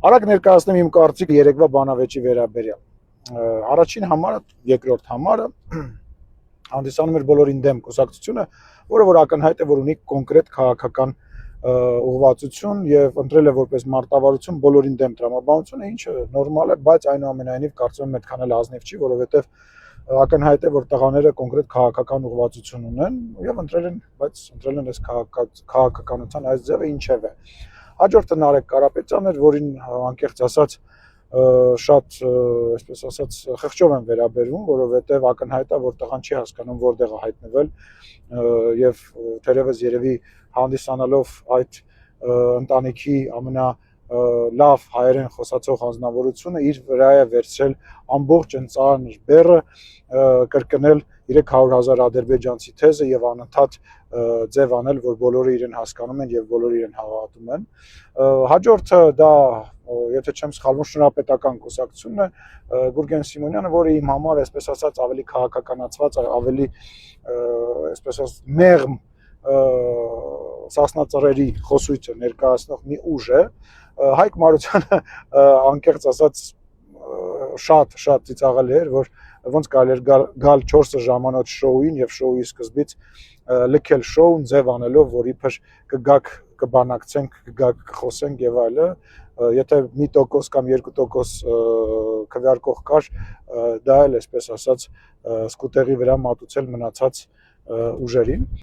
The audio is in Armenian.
Արագ ներկայացնեմ իմ կարծիքը երեկվա բանավեճի վերաբերյալ։ Առաջին համարը, երկրորդ համարը հանդիսանում էր բոլորին դեմ կուսակցությունը, որը որ ակնհայտ է, որ ունի կոնկրետ քաղաքական ուղղվածություն եւ ընտրել է որպես մարտավարություն բոլորին դեմ տրամաբանությունը, ինչը նորմալ է, բայց այնուամենայնիվ կարծում եմ այդքան էլ ազնիվ չի, որովհետեւ ակնհայտ է, որ տղաները կոնկրետ քաղաքական ուղղվածություն ունեն եւ ընտրել են այս քաղաքականության այս ձևը ինչեւ է։ Հաջորդը Նարեկ Կարապետյանն էր, որին անկեղծ ասած շատ, այսպես ասած, խղճով են վերաբերվում, որովհետեւ ակնհայտ է, որ տղան չի հասկանում որտեղ է հայտնվել եւ թերևս երևի հանդիսանալով այդ ընտանիքի լավ հայերեն խոսացող անձնավորությունը իր վրա է վերցրել ամբողջ ընծանր բեռը կրկնել 300,000 ադրբեջանցի թեզը եւ անընդհատ ձև անել, որ բոլորը իրեն հասկանում են եւ բոլորը իրեն հավատում են։ Հաջորդը դա, եթե չեմ սխալվում, շնորհապետական կուսակցությունն է, Գուրգեն Սիմոնյանը, որը իմ համար, այսպես ասած, ավելի քաղաքականացված, ավելի, այսպես ասած, մեղմ Սասնա ծռերի խոսույթը ներկայացնող մի ուժ է։ Հայկ Մարությանը անկեղծ ասած շատ ծիծաղել էր, որ ոնց կարելի էր գալ 4 ժամանոց շոուին եւ շոուի սկզբից լքել շոուն ձև անելով, որ իբր կգաք կբանակցենք, կգաք կխոսենք եւ այլը, եթե 1% կամ 2% քվեարկող կար, դա էլ այսպես ասած սկուտերի վրա մատուցել մնացած ուժերին։